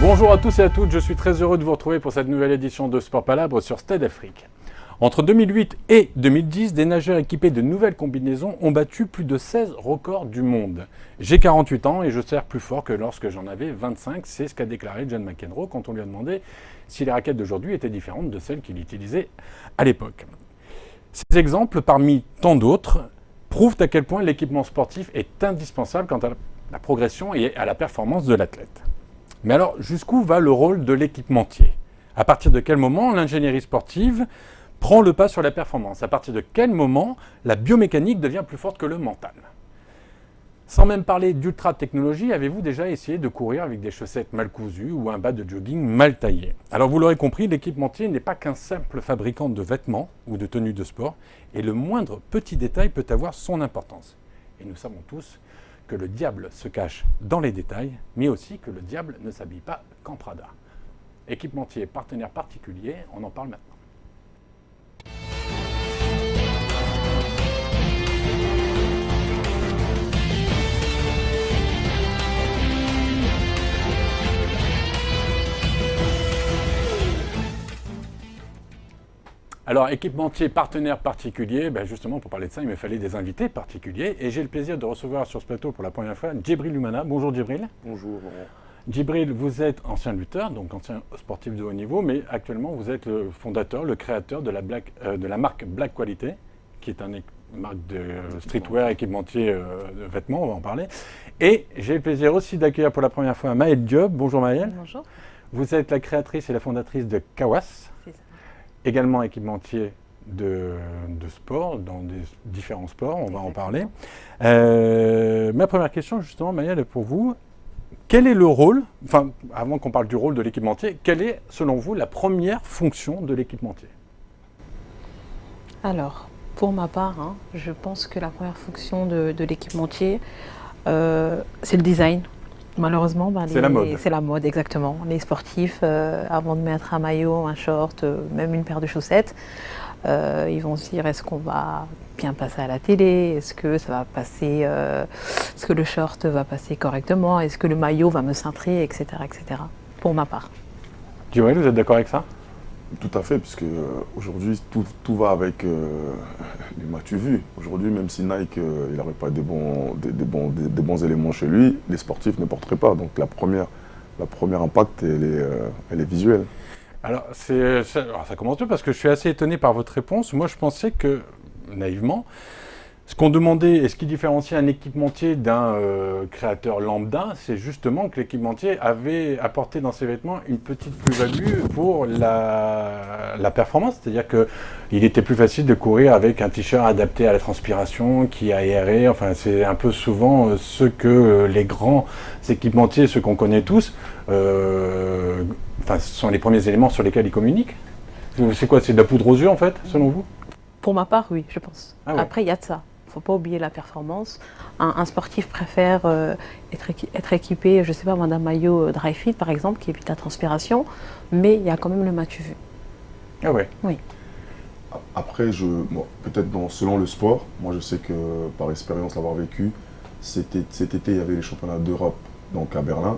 Bonjour à tous et à toutes, je suis très heureux de vous retrouver pour cette nouvelle édition de Sport Palabre sur Stade Afrique. Entre 2008 et 2010, des nageurs équipés de nouvelles combinaisons ont battu plus de 16 records du monde. J'ai 48 ans et je serre plus fort que lorsque j'en avais 25, c'est ce qu'a déclaré John McEnroe quand on lui a demandé si les raquettes d'aujourd'hui étaient différentes de celles qu'il utilisait à l'époque. Ces exemples, parmi tant d'autres, prouvent à quel point l'équipement sportif est indispensable quant à la progression et à la performance de l'athlète. Mais alors, jusqu'où va le rôle de l'équipementier ? À partir de quel moment l'ingénierie sportive prend le pas sur la performance ? À partir de quel moment la biomécanique devient plus forte que le mental ? Sans même parler d'ultra-technologie, avez-vous déjà essayé de courir avec des chaussettes mal cousues ou un bas de jogging mal taillé ? Alors vous l'aurez compris, l'équipementier n'est pas qu'un simple fabricant de vêtements ou de tenues de sport, et le moindre petit détail peut avoir son importance. Et nous savons tous que le diable se cache dans les détails, mais aussi que le diable ne s'habille pas qu'en Prada. Équipementier, partenaire particulier, on en parle maintenant. Alors, équipementier, partenaire particulier, justement pour parler de ça, il me fallait des invités particuliers et j'ai le plaisir de recevoir sur ce plateau pour la première fois Djibril Umana. Bonjour Djibril. Bonjour Laurent. Djibril, vous êtes ancien lutteur, donc ancien sportif de haut niveau, mais actuellement vous êtes le fondateur, le créateur de la marque Black Quality, qui est une marque de streetwear, équipementier de vêtements, on va en parler. Et j'ai le plaisir aussi d'accueillir pour la première fois Maëlle Diop. Bonjour Maëlle. Bonjour. Vous êtes la créatrice et la fondatrice de Kawas. C'est ça. Également équipementier de sport, dans des différents sports, on va en parler. Ma première question, justement, Maëlle, est pour vous. Quel est le rôle, enfin, avant qu'on parle du rôle de l'équipementier, quelle est, selon vous, la première fonction de l'équipementier ? Alors, pour ma part, je pense que la première fonction de l'équipementier, c'est le design. Malheureusement, c'est la mode. C'est la mode, exactement. Les sportifs, avant de mettre un maillot, un short, même une paire de chaussettes, ils vont se dire, est-ce qu'on va bien passer à la télé ? Est-ce que ça va passer est-ce que le short va passer correctement ? Est-ce que le maillot va me cintrer, etc., etc. Pour ma part. Djibril, vous êtes d'accord avec ça ? Tout à fait, puisque aujourd'hui tout va avec du m'as-tu vu. Aujourd'hui, même si Nike il n'aurait pas des bons éléments chez lui, les sportifs ne porteraient pas. Donc la première impact, elle est visuelle. Alors ça commence bien parce que je suis assez étonné par votre réponse. Moi, je pensais que, naïvement, ce qu'on demandait et ce qui différencie un équipementier d'un créateur lambda, c'est justement que l'équipementier avait apporté dans ses vêtements une petite plus-value pour la performance. C'est-à-dire qu'il était plus facile de courir avec un t-shirt adapté à la transpiration, qui aérait. Enfin, c'est un peu souvent ce que les grands équipementiers, ceux qu'on connaît tous, ce sont les premiers éléments sur lesquels ils communiquent. C'est quoi ? C'est de la poudre aux yeux, en fait, selon vous ? Pour ma part, oui, je pense. Ah ouais. Après, il y a de ça. Il ne faut pas oublier la performance. Un sportif préfère être équipé, je ne sais pas, d'un maillot dry fit, par exemple, qui évite la transpiration, mais il y a quand même le m'as-tu vu. Ah ouais. Oui. Après, peut-être selon le sport, moi je sais que par expérience l'avoir vécu, cet été il y avait les championnats d'Europe donc à Berlin,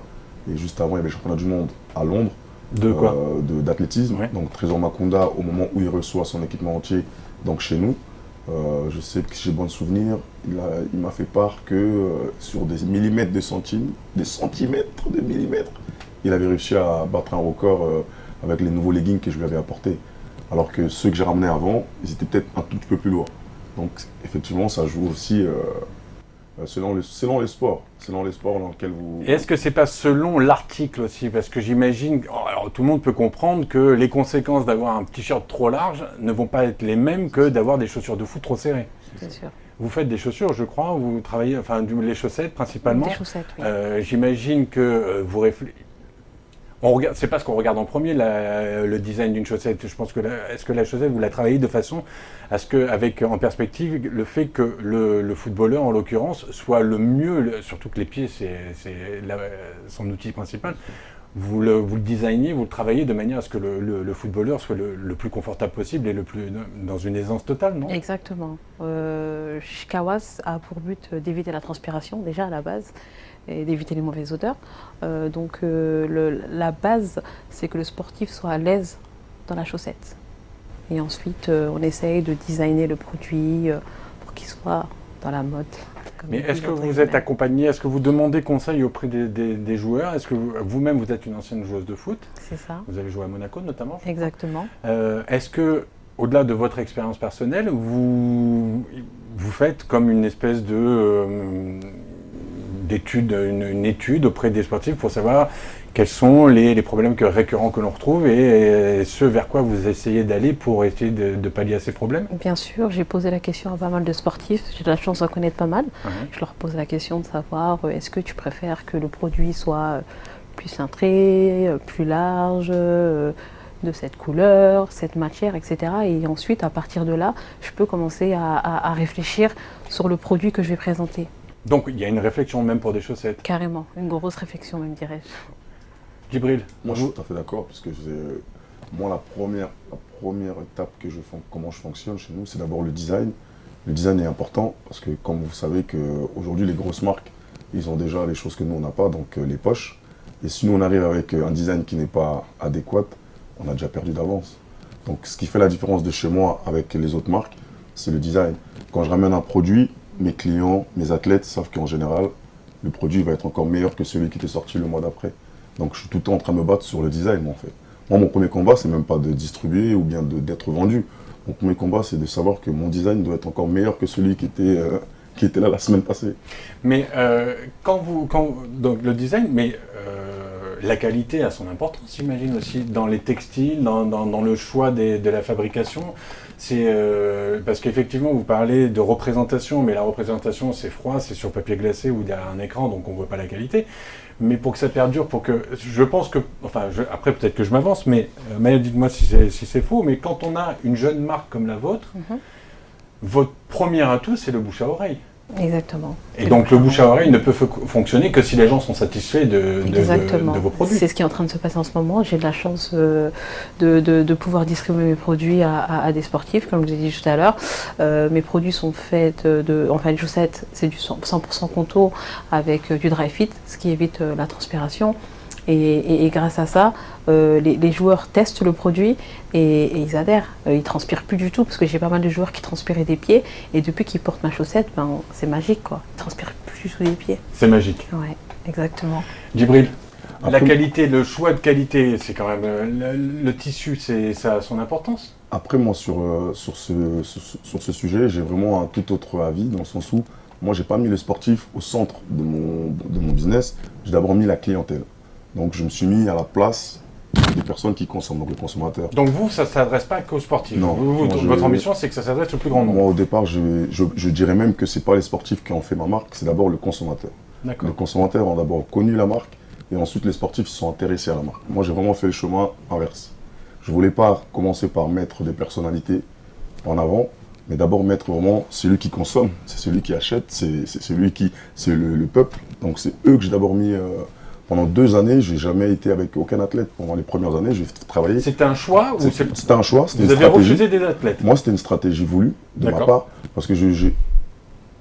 et juste avant il y avait les championnats du monde à Londres. De quoi ? D'athlétisme. Ouais. Donc Trésor Makunda, au moment où il reçoit son équipement entier, donc chez nous, je sais que j'ai bon souvenir, il m'a fait part que sur des millimètres de centimètres, des centimètres de millimètres, il avait réussi à battre un record avec les nouveaux leggings que je lui avais apportés. Alors que ceux que j'ai ramenés avant, ils étaient peut-être un tout petit peu plus lourds. Donc effectivement, ça joue aussi selon les sports dans lesquels vous... Et est-ce que c'est pas selon l'article aussi ? Parce que j'imagine, alors tout le monde peut comprendre que les conséquences d'avoir un t-shirt trop large ne vont pas être les mêmes que d'avoir des chaussures de foot trop serrées. C'est sûr. Vous faites des chaussures, je crois, vous travaillez, les chaussettes principalement. Des chaussettes, oui. J'imagine que vous réfléchissez. C'est pas ce qu'on regarde en premier, le design d'une chaussette. Je pense que est-ce que la chaussette, vous la travaillez de façon à ce que, avec en perspective, le fait que le footballeur, en l'occurrence, soit le mieux, surtout que les pieds, c'est son outil principal, vous le designez, vous le travaillez de manière à ce que le footballeur soit le plus confortable possible et dans une aisance totale, non? Exactement. Kawas a pour but d'éviter la transpiration, déjà à la base, et d'éviter les mauvaises odeurs. La base, c'est que le sportif soit à l'aise dans la chaussette. Et ensuite, on essaye de designer le produit pour qu'il soit dans la mode. Mais est-ce que vous êtes accompagné, est-ce que vous demandez conseil auprès des joueurs? Est-ce que vous-même, vous êtes une ancienne joueuse de foot? C'est ça. Vous avez joué à Monaco notamment? Exactement. Est-ce que, au-delà de votre expérience personnelle, vous faites comme une espèce d'étude, une étude auprès des sportifs pour savoir quels sont les problèmes récurrents que l'on retrouve et ce vers quoi vous essayez d'aller pour essayer de pallier à ces problèmes? Bien sûr, j'ai posé la question à pas mal de sportifs, j'ai de la chance d'en connaître pas mal. Je leur pose la question de savoir est-ce que tu préfères que le produit soit plus cintré, plus large, de cette couleur, cette matière, etc. Et ensuite, à partir de là, je peux commencer à réfléchir sur le produit que je vais présenter. Donc il y a une réflexion même pour des chaussettes? Carrément, une grosse réflexion même, dirais-je. Djibril? Moi, je suis tout à fait d'accord, parce que moi, la première étape comment je fonctionne chez nous, c'est d'abord le design. Le design est important, parce que comme vous savez qu'aujourd'hui, les grosses marques, ils ont déjà les choses que nous, on n'a pas, donc les poches. Et si nous, on arrive avec un design qui n'est pas adéquat, on a déjà perdu d'avance. Donc, ce qui fait la différence de chez moi avec les autres marques, c'est le design. Quand je ramène un produit, mes clients, mes athlètes savent qu'en général, le produit va être encore meilleur que celui qui était sorti le mois d'après. Donc je suis tout le temps en train de me battre sur le design, en fait. Moi, mon premier combat, c'est même pas de distribuer ou bien d'être vendu. Mon premier combat, c'est de savoir que mon design doit être encore meilleur que celui qui était là la semaine passée. Mais donc le design, mais la qualité a son importance, j'imagine aussi, dans les textiles, dans le choix de la fabrication. C'est parce qu'effectivement, vous parlez de représentation, mais la représentation, c'est froid, c'est sur papier glacé ou derrière un écran, donc on ne voit pas la qualité. Mais pour que ça perdure, je pense que, après peut-être que je m'avance, mais Maya, dites-moi si c'est faux, mais quand on a une jeune marque comme la vôtre, votre premier atout, c'est le bouche à oreille. Exactement. Et donc le bouche à oreille ne peut fonctionner que si les gens sont satisfaits de vos produits. C'est ce qui est en train de se passer en ce moment. J'ai de la chance de pouvoir distribuer mes produits à des sportifs, comme je vous ai dit tout à l'heure. Mes produits sont faits les chaussettes, c'est du 100% contour avec du dry fit, ce qui évite la transpiration. Et grâce à ça, les joueurs testent le produit et ils adhèrent. Ils transpirent plus du tout parce que j'ai pas mal de joueurs qui transpiraient des pieds et depuis qu'ils portent ma chaussette, c'est magique quoi. Ils transpirent plus du tout des pieds. C'est magique. Ouais, exactement. Djibril, la qualité, le choix de qualité, c'est quand même le tissu, ça a son importance. Après moi sur ce sujet, j'ai vraiment un tout autre avis dans le sens où moi j'ai pas mis le sportif au centre de mon business. J'ai d'abord mis la clientèle. Donc je me suis mis à la place des personnes qui consomment, donc le consommateur. Donc vous, ça ne s'adresse pas qu'aux sportifs? Non. Votre ambition, c'est que ça s'adresse au plus grand nombre? Moi, au départ, je dirais même que ce n'est pas les sportifs qui ont fait ma marque, c'est d'abord le consommateur. D'accord. Les consommateurs ont d'abord connu la marque et ensuite les sportifs se sont intéressés à la marque. Moi, j'ai vraiment fait le chemin inverse. Je ne voulais pas commencer par mettre des personnalités en avant, mais d'abord mettre vraiment celui qui consomme, c'est celui qui achète, c'est le peuple. Donc c'est eux que j'ai d'abord mis... Pendant 2 années, je n'ai jamais été avec aucun athlète. Pendant les premières années, j'ai travaillé. C'était un choix ou C'était un choix, c'était une stratégie. Vous avez refusé des athlètes? Moi, c'était une stratégie voulue de ma part, parce que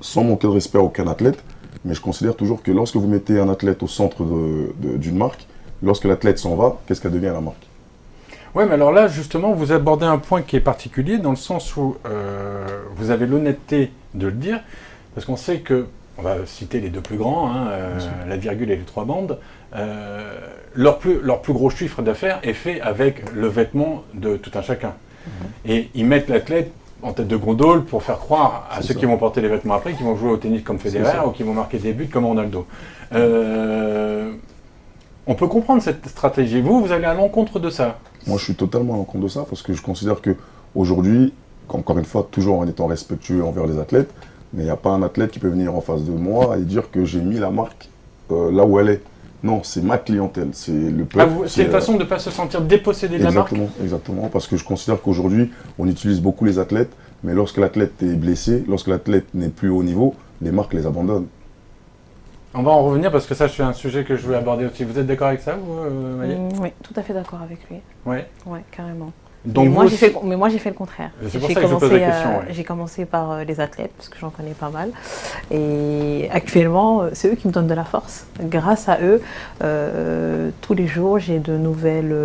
sans manquer de respect à aucun athlète, mais je considère toujours que lorsque vous mettez un athlète au centre d'une marque, lorsque l'athlète s'en va, qu'est-ce qu'elle devient la marque? Oui, mais alors là, justement, vous abordez un point qui est particulier dans le sens où vous avez l'honnêteté de le dire, parce qu'on sait que, on va citer les 2 plus grands, la virgule et les 3 bandes, leur plus gros chiffre d'affaires est fait avec le vêtement de tout un chacun. Et ils mettent l'athlète en tête de gondole pour faire croire à ceux qui vont porter les vêtements après, qui vont jouer au tennis comme Federer ou qui vont marquer des buts comme Ronaldo. On peut comprendre cette stratégie. Vous allez à l'encontre de ça? Moi, je suis totalement à l'encontre de ça parce que je considère qu'aujourd'hui, encore une fois, toujours en étant respectueux envers les athlètes, mais il n'y a pas un athlète qui peut venir en face de moi et dire que j'ai mis la marque là où elle est. Non, c'est ma clientèle, c'est le peuple. C'est une façon de ne pas se sentir dépossédé de la marque? Exactement, parce que je considère qu'aujourd'hui, on utilise beaucoup les athlètes, mais lorsque l'athlète est blessé, lorsque l'athlète n'est plus au niveau, les marques les abandonnent. On va en revenir parce que ça, c'est un sujet que je voulais aborder aussi. Vous êtes d'accord avec ça, vous, Maëlle? Oui, tout à fait d'accord avec lui. Ouais. Ouais, carrément. Donc mais, vous moi, aussi- mais moi, j'ai fait le contraire. C'est pour ça que je pose la question. Ouais. J'ai commencé par les athlètes, parce que j'en connais pas mal. Et actuellement, c'est eux qui me donnent de la force. Grâce à eux, tous les jours, j'ai de nouvelles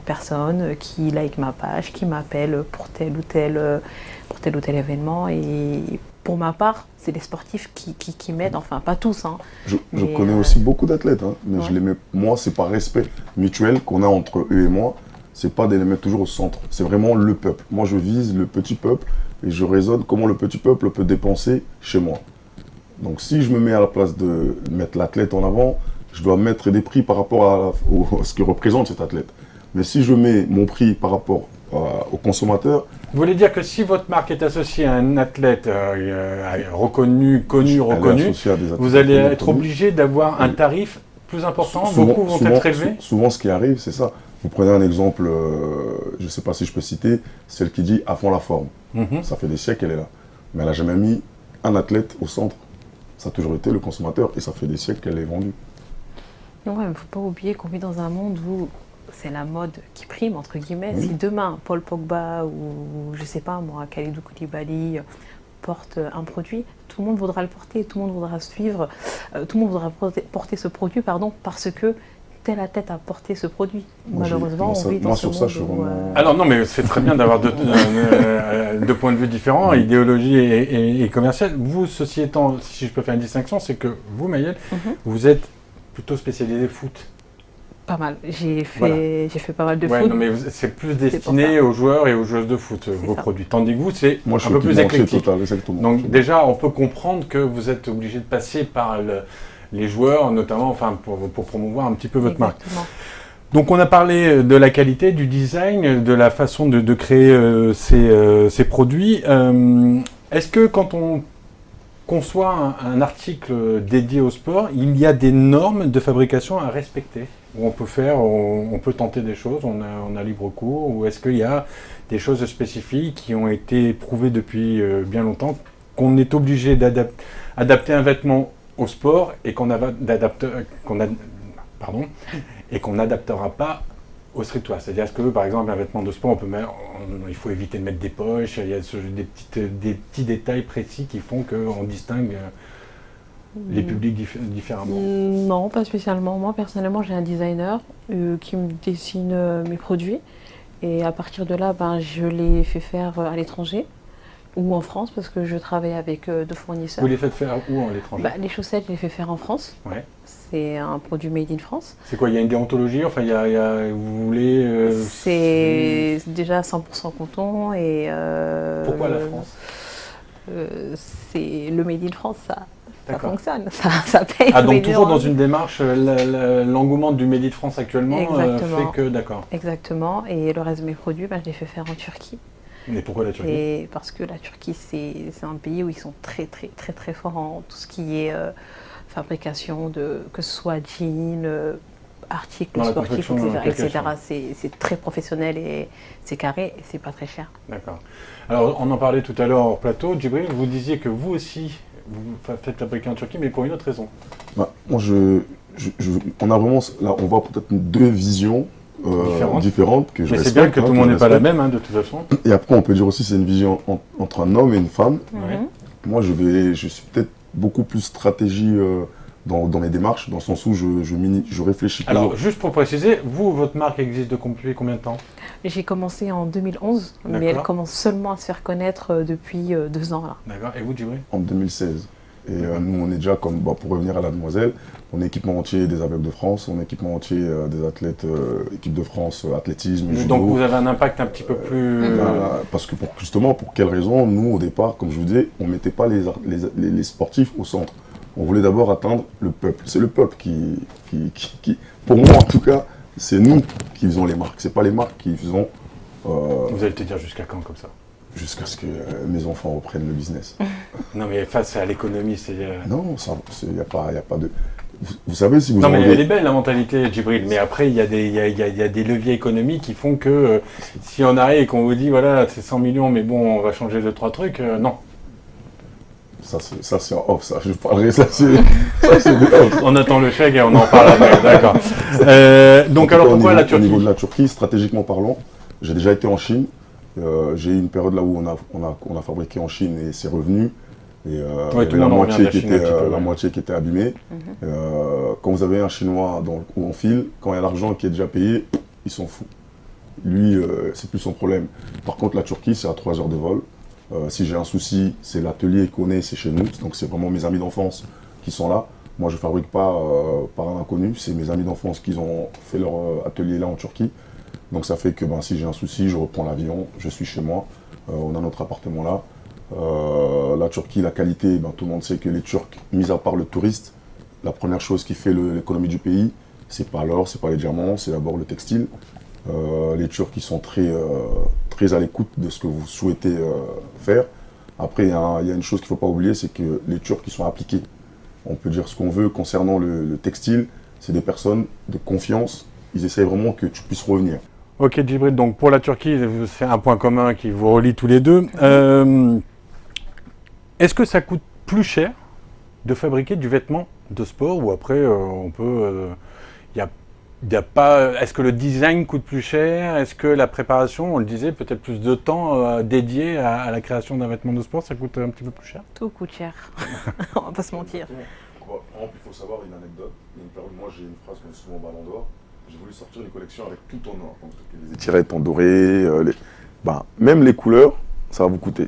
personnes qui like ma page, qui m'appellent pour tel ou tel événement. Et pour ma part, c'est les sportifs qui m'aident, enfin pas tous. Hein, Je connais aussi beaucoup d'athlètes, hein, mais je les mets, moi, c'est par respect mutuel qu'on a entre eux et moi. C'est pas de les mettre toujours au centre. C'est vraiment le peuple. Moi, je vise le petit peuple et je raisonne comment le petit peuple peut dépenser chez moi. Donc, si je me mets à la place de mettre l'athlète en avant, je dois mettre des prix par rapport à ce que représente cet athlète. Mais si je mets mon prix par rapport au consommateur... Vous voulez dire que si votre marque est associée à un athlète reconnu, reconnu, vous allez être obligé d'avoir un tarif plus important, beaucoup vont être élevés? Souvent, ce qui arrive, c'est ça. Vous prenez un exemple, je ne sais pas si je peux citer, celle qui dit « à fond la forme ». Ça fait des siècles qu'elle est là. Mais elle n'a jamais mis un athlète au centre. Ça a toujours été le consommateur et ça fait des siècles qu'elle est vendue. Ouais, mais il ne faut pas oublier qu'on vit dans un monde où c'est la mode qui prime, entre guillemets. Si demain, Paul Pogba ou, je ne sais pas moi, Kalidou Koulibaly porte un produit, tout le monde voudra le porter, tout le monde voudra suivre, tout le monde voudra porter ce produit, parce que telle athlète a porté ce produit. Malheureusement, on vit dans ce monde où... Alors non, mais c'est très bien d'avoir deux points de vue différents, idéologie et commercial. Vous, ceci étant, si je peux faire une distinction, c'est que vous, Maëlle, vous êtes plutôt spécialisé foot. Pas mal. J'ai fait pas mal de foot. Non, mais c'est plus destiné aux joueurs et aux joueuses de foot, vos produits. Tandis que vous, c'est un peu plus éclectique. Donc déjà, on peut comprendre que vous êtes obligé de passer par les joueurs, notamment, enfin, pour promouvoir un petit peu votre marque. Donc on a parlé de la qualité, du design, de la façon de créer ces produits. Est-ce que quand on conçoit un article dédié au sport, il y a des normes de fabrication à respecter? Où on peut tenter des choses, on a libre cours, ou est-ce qu'il y a des choses spécifiques qui ont été prouvées depuis bien longtemps, qu'on est obligé d'adapter un vêtement au sport et qu'on n'adaptera pas au streetwear. C'est-à-dire que par exemple un vêtement de sport, il faut éviter de mettre des poches, il y a des petits détails précis qui font qu'on distingue les publics différemment. Non, pas spécialement. Moi personnellement, j'ai un designer qui me dessine mes produits et à partir de là, je les fais faire à l'étranger. Ou en France, parce que je travaille avec deux fournisseurs. Vous les faites faire où à l'étranger? Les chaussettes, je les fais faire en France. Ouais. C'est un produit made in France. C'est quoi? Il y a une déontologie? Enfin, vous voulez... C'est déjà 100% coton et... Pourquoi la France? C'est le made in France, ça fonctionne, ça paye. Ah, donc toujours dans une démarche, l'engouement du Made in France actuellement fait que... D'accord. Exactement, et le reste de mes produits, je les fais faire en Turquie. Mais pourquoi la Turquie? Parce que la Turquie, c'est un pays où ils sont très très très très forts en tout ce qui est fabrication que ce soit jeans, articles sportifs, etc. C'est très professionnel et c'est carré et c'est pas très cher. D'accord. Alors on en parlait tout à l'heure hors plateau. Djibril, vous disiez que vous aussi, vous faites fabriquer en Turquie, mais pour une autre raison. Moi, on a vraiment, là, on voit peut-être deux visions différentes que je mais c'est bien que tout le monde n'est pas la même, de toute façon. Et après, on peut dire aussi que c'est une vision entre un homme et une femme. Moi, je suis peut-être beaucoup plus stratégie dans mes démarches, dans le sens où je réfléchis. Alors, juste pour préciser, votre marque existe depuis combien de temps? J'ai commencé en 2011, mais elle commence seulement à se faire connaître depuis 2 ans. D'accord. Et vous, Djibril? En 2016. Et nous, on est déjà comme, pour revenir à la demoiselle, on est équipementier des aveugles de France, on est équipementier des athlètes, équipe de France, athlétisme, judo. Donc vous avez un impact un petit peu plus... parce que justement, pour quelle raison, nous, au départ, comme je vous disais, on ne mettait pas les sportifs au centre. On voulait d'abord atteindre le peuple. C'est le peuple qui, pour moi en tout cas, c'est nous qui faisons les marques. C'est pas les marques qui faisons... Vous allez te dire jusqu'à quand comme ça? Jusqu'à ce que mes enfants reprennent le business. Non mais face à l'économie, c'est... Non, il n'y a pas de... Vous savez si vous... Non mais elle est belle la mentalité, Djibril, mais après il y a des leviers économiques qui font que si on arrive et qu'on vous dit voilà c'est 100 millions mais bon on va changer 2-3 trucs, non. Ça, c'est en off, ça. Je parlerai, ça, c'est off. On attend le chèque et on en parle après, d'accord. Donc alors pourquoi la Au Turquie? niveau de la Turquie, stratégiquement parlant, j'ai déjà été en Chine. J'ai eu une période là où on a fabriqué en Chine et c'est revenu. Et il y avait la moitié qui était abîmée. Quand vous avez un Chinois où on file, quand il y a l'argent qui est déjà payé, il s'en fout. Lui, c'est plus son problème. Par contre, la Turquie, c'est à 3 heures de vol. Si j'ai un souci, c'est l'atelier qu'on est, c'est chez nous. Donc c'est vraiment mes amis d'enfance qui sont là. Moi, je ne fabrique pas par un inconnu. C'est mes amis d'enfance qui ont fait leur atelier là en Turquie. Donc ça fait que si j'ai un souci, je reprends l'avion, je suis chez moi. On a notre appartement là. La Turquie, la qualité, tout le monde sait que les Turcs, mis à part le touriste, la première chose qui fait l'économie du pays, c'est pas l'or, c'est pas les diamants, c'est d'abord le textile. Les Turcs, ils sont très à l'écoute de ce que vous souhaitez faire. Après, il y a une chose qu'il ne faut pas oublier, c'est que les Turcs, ils sont appliqués. On peut dire ce qu'on veut concernant le textile, c'est des personnes de confiance. Ils essayent vraiment que tu puisses revenir. Ok, Djibril, donc pour la Turquie, c'est un point commun qui vous relie tous les deux. Est-ce que ça coûte plus cher de fabriquer du vêtement de sport ou après on peut... y a pas, est-ce que le design coûte plus cher? Est-ce que la préparation, on le disait, peut-être plus de temps dédié à la création d'un vêtement de sport, ça coûte un petit peu plus cher? Tout coûte cher, on va pas se mentir. Par exemple, il faut savoir une anecdote. Il y a une période, moi j'ai une phrase qu'on dit souvent au Ballon d'Or. J'ai voulu sortir une collection avec tout en or. Donc, les étirettes en doré, même les couleurs, ça va vous coûter.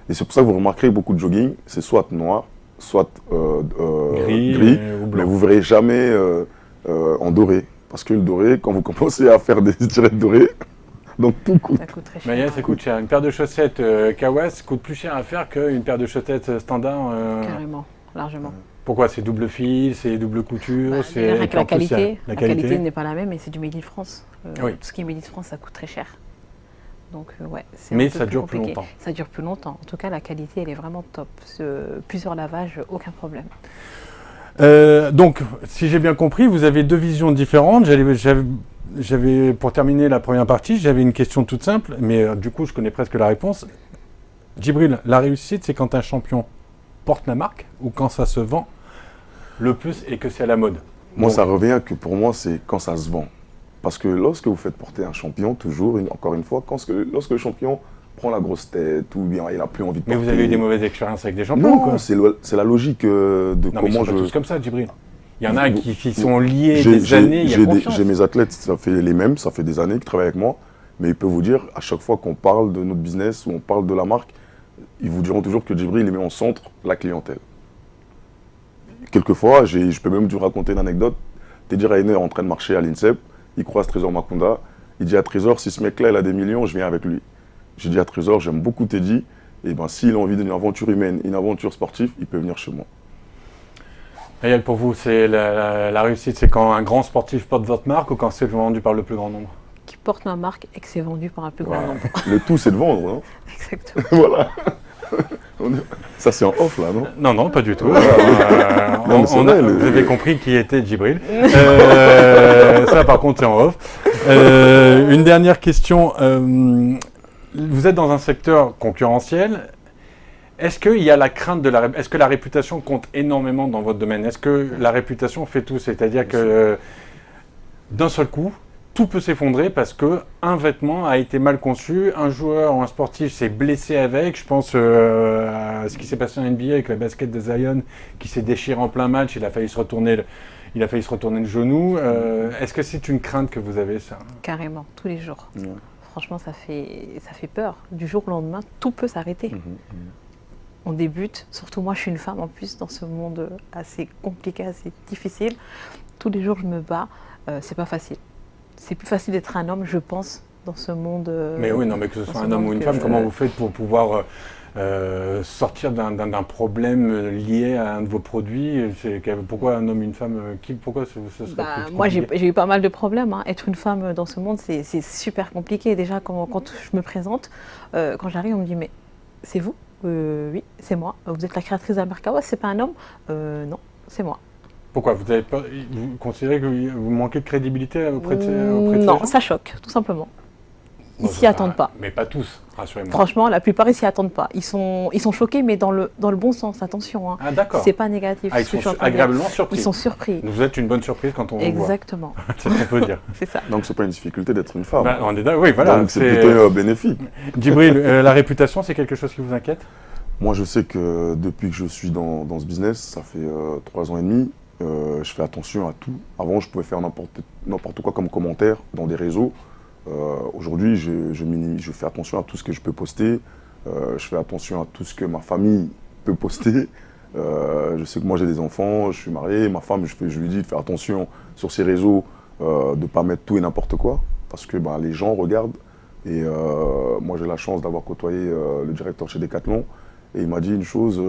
Et c'est pour ça que vous remarquerez beaucoup de jogging, c'est soit noir, soit gris, ou blanc. mais vous ne verrez jamais en doré. Parce que le doré, quand vous commencez à faire des étirettes dorées, donc tout coûte. Ça coûte très cher. Maya, ça coûte cher. Une paire de chaussettes Kawas coûte plus cher à faire qu'une paire de chaussettes standard. Carrément, largement. Pourquoi? C'est double fil, c'est double couture, c'est Rien que la en plus, qualité. la La qualité n'est pas la même et c'est du Made in France. Oui. Tout ce qui est Made in France, ça coûte très cher. Donc ouais, c'est Mais un peu ça dure plus compliqué. longtemps. Ça dure plus longtemps. En tout cas, la qualité, elle est vraiment top. Plusieurs lavages, aucun problème. Donc, si j'ai bien compris, vous avez deux visions différentes. J'avais, pour terminer la première partie, j'avais une question toute simple, mais du coup, je connais presque la réponse. Djibril, la réussite, c'est quand un champion porte la marque ou quand ça se vend le plus et que c'est à la mode? Moi, Donc, ça revient que pour moi, c'est quand ça se vend. Parce que lorsque vous faites porter un champion, toujours, encore une fois, lorsque le champion prend la grosse tête ou bien il n'a plus envie de mais porter... vous avez eu des mauvaises expériences avec des champions, Non, quoi. c'est la logique de Non, mais comment ils sont je... pas tous comme ça, Djibril. Il y en a qui sont liés des J'ai- années, il y a j'ai confiance. j'ai mes athlètes, ça fait les mêmes, ça fait des années qu'ils travaillent avec moi, mais ils peuvent vous dire, à chaque fois qu'on parle de notre business ou on parle de la marque, ils vous diront toujours que Djibril, il met en centre la clientèle. Quelquefois, je peux même vous raconter une anecdote. Teddy Riner est en train de marcher à l'INSEP, il croise Trésor Makonda, il dit à Trésor, si ce mec-là, il a des millions, je viens avec lui. J'ai dit à Trésor, j'aime beaucoup Teddy, et s'il a envie d'une aventure humaine, une aventure sportive, il peut venir chez moi. Ayel, pour vous, c'est la réussite, c'est quand un grand sportif porte votre marque ou quand c'est vendu par le plus grand nombre? Qui porte ma marque et que c'est vendu par un plus grand nombre. Le tout, c'est de vendre, non? Exactement. Voilà. Ça, c'est en off, là, non? Non, non, pas du tout. Non, mais c'est vrai, vous avez compris qui était Djibril. Ça, par contre, c'est en off. Une dernière question. Vous êtes dans un secteur concurrentiel. Est-ce qu'il y a la crainte de est-ce que la réputation compte énormément dans votre domaine? Est-ce que la réputation fait tout? C'est-à-dire que d'un seul coup, tout peut s'effondrer parce qu'un vêtement a été mal conçu, un joueur ou un sportif s'est blessé avec. Je pense à ce qui s'est passé en NBA avec la basket de Zion qui s'est déchiré en plein match, il a failli se retourner le genou. Est-ce que c'est une crainte que vous avez, ça? Carrément, tous les jours. Ouais. Franchement, ça fait peur. Du jour au lendemain, tout peut s'arrêter. On débute, surtout moi, je suis une femme en plus dans ce monde assez compliqué, assez difficile. Tous les jours, je me bats. C'est pas facile. C'est plus facile d'être un homme, je pense, dans ce monde. Mais oui, non, mais que ce soit un homme ou une femme, comment vous faites pour pouvoir sortir d'un problème lié à un de vos produits? Pourquoi un homme, une femme pourquoi ce serait plus moi, compliqué? j'ai eu pas mal de problèmes. Hein. Être une femme dans ce monde, c'est super compliqué. Déjà, quand je me présente, quand j'arrive, on me dit, mais c'est vous? Oui, c'est moi. Vous êtes la créatrice d'Amerkawa, c'est pas un homme? Non, c'est moi. Pourquoi? Vous considérez que vous manquez de crédibilité auprès de ces Non, gens? ça choque, tout simplement. Ils s'y attendent pas. Mais pas tous, rassurez-moi. Franchement, la plupart, ils s'y attendent pas. Ils sont choqués, mais dans le bon sens, attention. Hein. Ah d'accord. C'est pas négatif. Ils sont agréablement surpris. Ils sont surpris. Vous êtes une bonne surprise quand on vous voit. Exactement. C'est ce qu'on peut dire. C'est ça. Donc, c'est pas une difficulté d'être une femme. Bah, on est oui, voilà. Donc, c'est plutôt bénéfique. Djibril, la réputation, c'est quelque chose qui vous inquiète? Moi, je sais que depuis que je suis dans ce business, ça fait 3 ans et demi, je fais attention à tout. Avant, je pouvais faire n'importe quoi comme commentaire dans des réseaux. Aujourd'hui, je fais attention à tout ce que je peux poster. Je fais attention à tout ce que ma famille peut poster. Je sais que moi, j'ai des enfants, je suis marié. Ma femme, je lui dis de faire attention sur ses réseaux, de ne pas mettre tout et n'importe quoi. Parce que les gens regardent. Et moi, j'ai la chance d'avoir côtoyé le directeur chez Decathlon. Et il m'a dit une chose,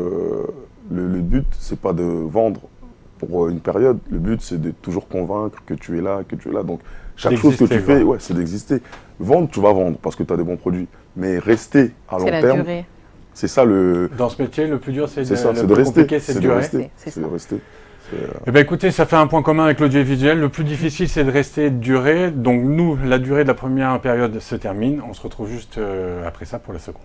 le but, c'est pas de vendre pour une période. Le but, c'est de toujours convaincre que tu es là, Donc, chaque chose que tu fais, c'est d'exister. Vendre, tu vas vendre parce que tu as des bons produits. Mais rester à long terme, C'est la durée. C'est ça le... Dans ce métier, le plus dur, c'est de rester. C'est de rester. C'est de rester. Eh bien, écoutez, ça fait un point commun avec l'audiovisuel. Le plus difficile, c'est de rester et de durer. Donc, nous, la durée de la première période se termine. On se retrouve juste après ça pour la seconde.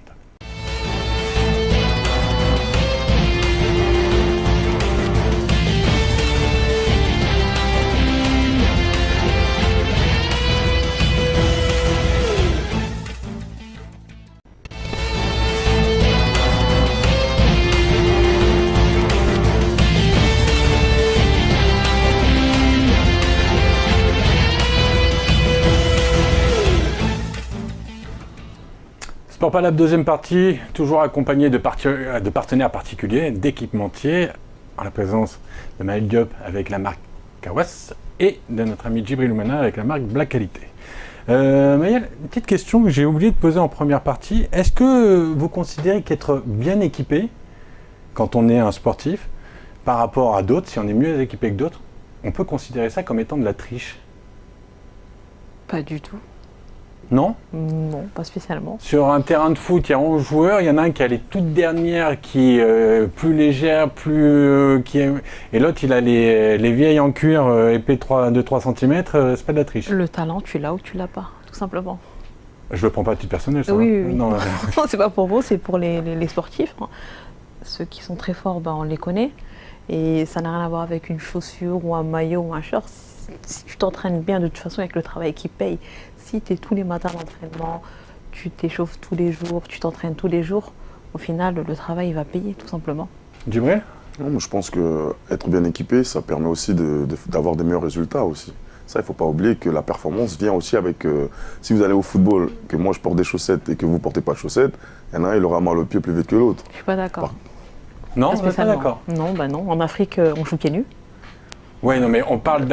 Sport Palab, deuxième partie, toujours accompagné de partenaires particuliers, d'équipementiers, en la présence de Maël Diop avec la marque Kawas et de notre ami Djibril Oumana avec la marque Black Qualité. Maël, une petite question que j'ai oublié de poser en première partie. Est-ce que vous considérez qu'être bien équipé, quand on est un sportif, par rapport à d'autres, si on est mieux équipé que d'autres, on peut considérer ça comme étant de la triche? Pas du tout. Non? Non, pas spécialement. Sur un terrain de foot, il y a 11 joueurs, il y en a un qui a les toutes dernières, qui est plus légère, et l'autre il a les vieilles en cuir épais de 3 cm, c'est pas de la triche. Le talent, tu l'as ou tu l'as pas, tout simplement. Je le prends pas à titre personnel, ça. Oui. Non, Non, c'est pas pour vous, c'est pour les sportifs. Hein. Ceux qui sont très forts, on les connaît. Et ça n'a rien à voir avec une chaussure ou un maillot ou un short. Si tu t'entraînes bien, de toute façon, avec le travail qui paye, si tu es tous les matins d'entraînement, tu t'échauffes tous les jours, tu t'entraînes tous les jours, au final, le travail il va payer, tout simplement. Djibril? Non, je pense qu'être bien équipé, ça permet aussi d'avoir des meilleurs résultats aussi. Ça, il ne faut pas oublier que la performance vient aussi avec... si vous allez au football, que moi je porte des chaussettes et que vous ne portez pas de chaussettes, il y en a un, il aura mal au pied plus vite que l'autre. Je suis pas d'accord. Non, on n'est pas d'accord. Non, non. En Afrique, on joue pieds nus. Oui, non, mais on parle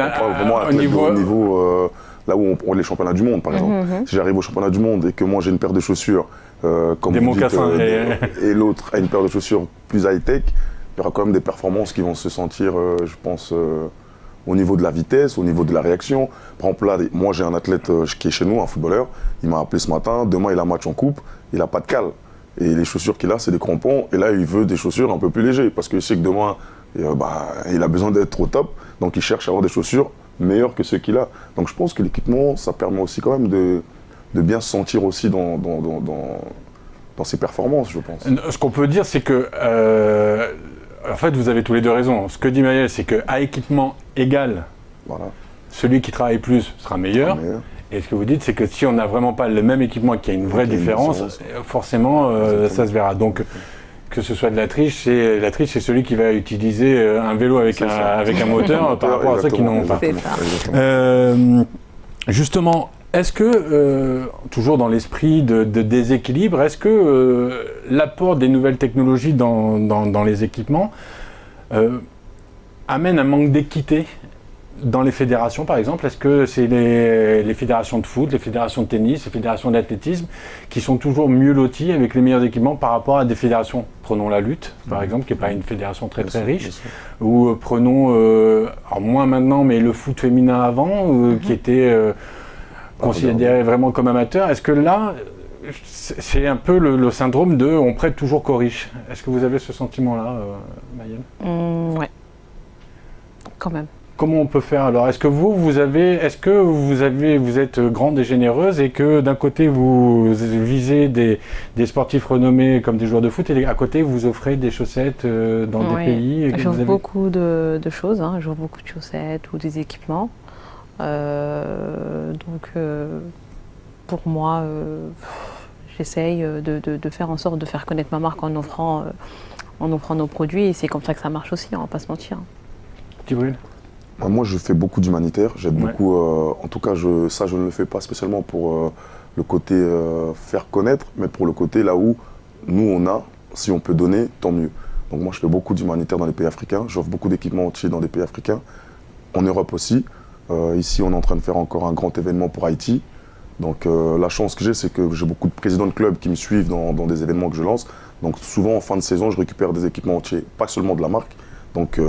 au niveau là où on les championnats du monde, par exemple. Si j'arrive au championnat du monde et que moi j'ai une paire de chaussures, comme des mocassins, et l'autre a une paire de chaussures plus high-tech, il y aura quand même des performances qui vont se sentir, je pense, au niveau de la vitesse, au niveau de la réaction. Par exemple, là, moi j'ai un athlète qui est chez nous, un footballeur, il m'a appelé ce matin, demain il a un match en coupe, il n'a pas de cale. Et les chaussures qu'il a, c'est des crampons, et là il veut des chaussures un peu plus légères, parce qu'il sait que demain, il a besoin d'être au top, donc il cherche à avoir des chaussures meilleures que ceux qu'il a. Donc je pense que l'équipement, ça permet aussi quand même de bien se sentir aussi dans ses performances, je pense. Ce qu'on peut dire, c'est que, en fait, vous avez tous les deux raison. Ce que dit Maël, c'est qu'à équipement égal, voilà, celui qui travaille plus sera meilleur. Et ce que vous dites, c'est que si on n'a vraiment pas le même équipement, qu'il y a une vraie différence, forcément, ça se verra. Donc, que ce soit de la triche, c'est celui qui va utiliser un vélo avec un moteur par rapport à ceux qui n'en ont pas. Justement, est-ce que, toujours dans l'esprit de déséquilibre, est-ce que l'apport des nouvelles technologies dans les équipements amène un manque d'équité dans les fédérations, par exemple? Est-ce que c'est les fédérations de foot, les fédérations de tennis, les fédérations d'athlétisme qui sont toujours mieux loties avec les meilleurs équipements par rapport à des fédérations, prenons la lutte, par exemple, qui n'est pas une fédération très riche, ou prenons, alors moins maintenant, mais le foot féminin avant, qui était considéré vraiment comme amateur. Est-ce que là, c'est un peu le syndrome de on prête toujours qu'aux riches? Est-ce que vous avez ce sentiment-là, Maël? Ouais, quand même. comment on peut faire alors? Est-ce que vous êtes grande et généreuse et que d'un côté vous visez des sportifs renommés comme des joueurs de foot et à côté vous offrez des chaussettes dans des pays et que j'offre beaucoup de choses, hein. J'offre beaucoup de chaussettes ou des équipements. Pour moi, j'essaye de faire en sorte de faire connaître ma marque en offrant nos produits et c'est comme ça que ça marche aussi, on va pas se mentir. Djibril? Moi, je fais beaucoup d'humanitaire. J'aide beaucoup. En tout cas, je ne le fais pas spécialement pour le côté faire connaître, mais pour le côté là où nous, si on peut donner, tant mieux. Donc moi, je fais beaucoup d'humanitaire dans les pays africains. J'offre beaucoup d'équipements entiers dans des pays africains. En Europe aussi. Ici, on est en train de faire encore un grand événement pour Haïti. Donc la chance que j'ai, c'est que j'ai beaucoup de présidents de clubs qui me suivent dans des événements que je lance. Donc souvent, en fin de saison, je récupère des équipements entiers, pas seulement de la marque, donc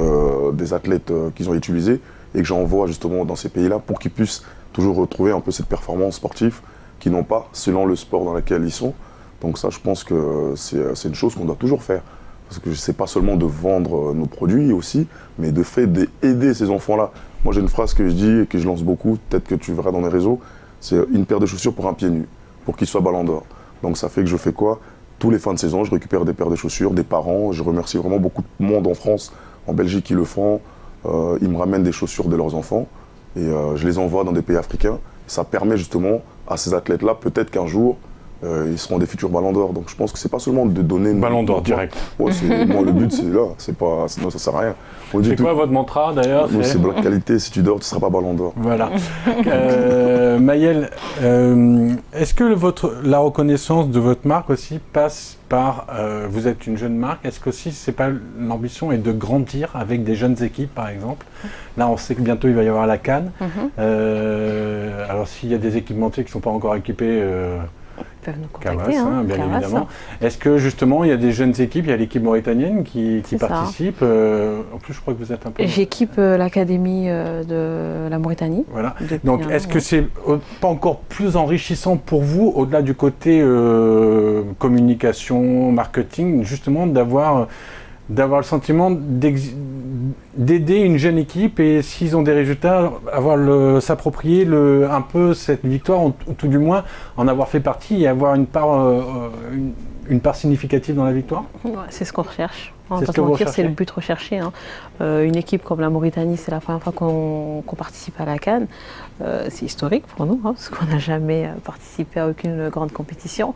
des athlètes qu'ils ont utilisés et que j'envoie justement dans ces pays-là pour qu'ils puissent toujours retrouver un peu cette performance sportive qu'ils n'ont pas selon le sport dans lequel ils sont. Donc ça, je pense que c'est une chose qu'on doit toujours faire. Parce que c'est pas seulement de vendre nos produits aussi, mais de fait d'aider ces enfants-là. Moi, j'ai une phrase que je dis et que je lance beaucoup, peut-être que tu verras dans mes réseaux, c'est une paire de chaussures pour un pied nu, pour qu'il soit ballon d'or. Donc ça fait que je fais quoi? Tous les fins de saison, je récupère des paires de chaussures, des parents. Je remercie vraiment beaucoup de monde en France, en Belgique qui le font. Ils me ramènent des chaussures de leurs enfants et je les envoie dans des pays africains. Ça permet justement à ces athlètes-là, peut-être qu'un jour, ils seront des futurs ballons d'or. Donc je pense que c'est pas seulement de donner... Ballon d'or direct. Ouais, moi, le but, c'est là. Sinon, ça sert à rien. C'est quoi votre mantra d'ailleurs? C'est Black Qualité. Si tu dors, tu ne seras pas ballon d'or. Voilà. Maëlle, est-ce que la reconnaissance de votre marque aussi passe par... vous êtes une jeune marque. Est-ce que aussi, c'est pas l'ambition est de grandir avec des jeunes équipes, par exemple? Là, on sait que bientôt, il va y avoir la CAN. Alors, s'il y a des équipementiers qui ne sont pas encore équipés... Ils peuvent nous contacter, bien évidemment. Est-ce que justement il y a des jeunes équipes, il y a l'équipe mauritanienne qui participe en plus, je crois que vous êtes un peu... J'équipe l'académie de la Mauritanie. Voilà. Donc est-ce que c'est pas encore plus enrichissant pour vous, au-delà du côté communication, marketing, justement d'avoir le sentiment d'aider une jeune équipe et s'ils ont des résultats, s'approprier un peu cette victoire, ou tout du moins en avoir fait partie et avoir une part significative dans la victoire? Ouais, c'est ce qu'on recherche. On va pas se mentir, c'est le but recherché. Hein. Une équipe comme la Mauritanie, c'est la première fois qu'on participe à la CAN. C'est historique pour nous, hein, parce qu'on n'a jamais participé à aucune grande compétition.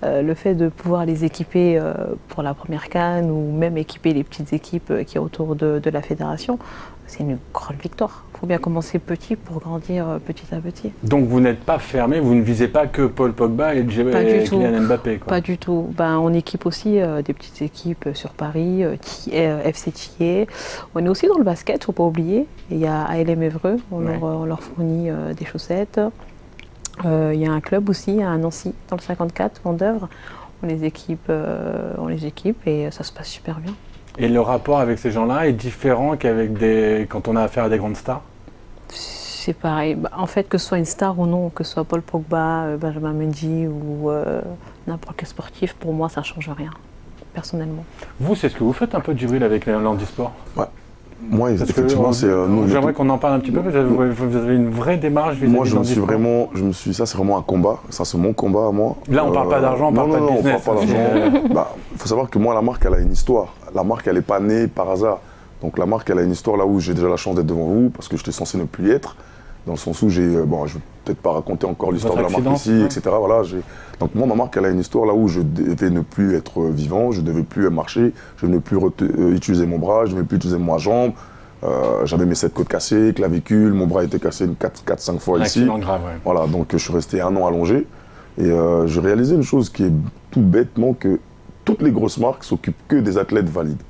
Le fait de pouvoir les équiper pour la première CAN ou même équiper les petites équipes qui est autour de la fédération, c'est une grande victoire. Il faut bien commencer petit pour grandir petit à petit. Donc vous n'êtes pas fermé, vous ne visez pas que Paul Pogba et Kylian Mbappé, quoi. Pas du tout. On équipe aussi des petites équipes sur Paris, FC Thiers. On est aussi dans le basket, il ne faut pas oublier. Il y a ALM Évreux, on leur fournit des chaussettes. Il y a un club aussi à Nancy, dans le 54, Vendeuvre. On les équipe et ça se passe super bien. Et le rapport avec ces gens-là est différent quand on a affaire à des grandes stars? C'est pareil. En fait, que ce soit une star ou non, que ce soit Paul Pogba, Benjamin Mendy ou n'importe quel sportif, pour moi, ça ne change rien, personnellement. Vous, c'est ce que vous faites un peu, Djibril, avec l'handisport? Ouais. Moi, effectivement, c'est... J'aimerais qu'on en parle un petit peu, parce que vous avez une vraie démarche vis-à-vis de l'handisport. Ça, c'est vraiment un combat. Ça, c'est mon combat à moi. Là, on ne parle pas d'argent, on ne parle pas de business. On parle pas d'argent. Il faut savoir que moi, la marque, elle a une histoire. La marque, elle n'est pas née par hasard. Donc, la marque, elle a une histoire là où j'ai déjà la chance d'être devant vous, parce que j'étais censé ne plus y être. Dans le sens où je ne vais peut-être pas raconter encore l'histoire de la marque ici, etc. Voilà, donc moi, ma marque, elle a une histoire là où je devais ne plus être vivant, je ne devais plus marcher, je ne devais plus utiliser mon bras, je ne devais plus utiliser ma jambe. J'avais mes 7 côtes cassées, clavicule, mon bras était cassé 4-5 fois ici. Grave, ouais. Voilà, donc je suis resté 1 an allongé. Et j'ai réalisé une chose qui est tout bêtement que toutes les grosses marques s'occupent que des athlètes valides.